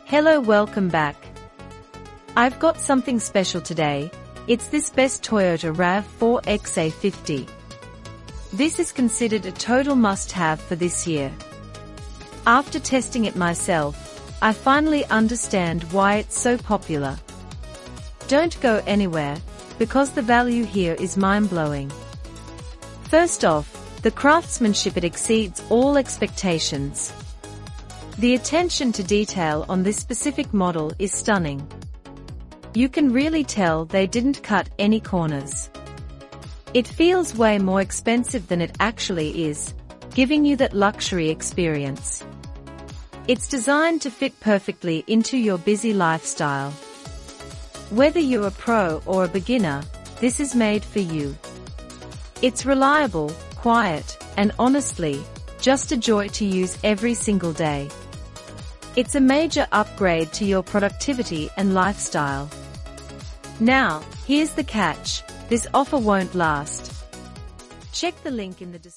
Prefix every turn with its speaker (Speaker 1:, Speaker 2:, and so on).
Speaker 1: Hello, welcome back. I've got something special today. It's this best Toyota Rav4 XA50. This is considered a total must-have for this year. After testing it myself, I finally understand why it's so popular. Don't go anywhere, because the value here is mind-blowing. First off, the craftsmanship, it exceeds all expectations. The attention to detail on this specific model is stunning. You can really tell they didn't cut any corners. It feels way more expensive than it actually is, giving you that luxury experience. It's designed to fit perfectly into your busy lifestyle. Whether you're a pro or a beginner, this is made for you. It's reliable, quiet, and honestly, just a joy to use every single day. It's a major upgrade to your productivity and lifestyle. Now, here's the catch: this offer won't last. Check the link in the description.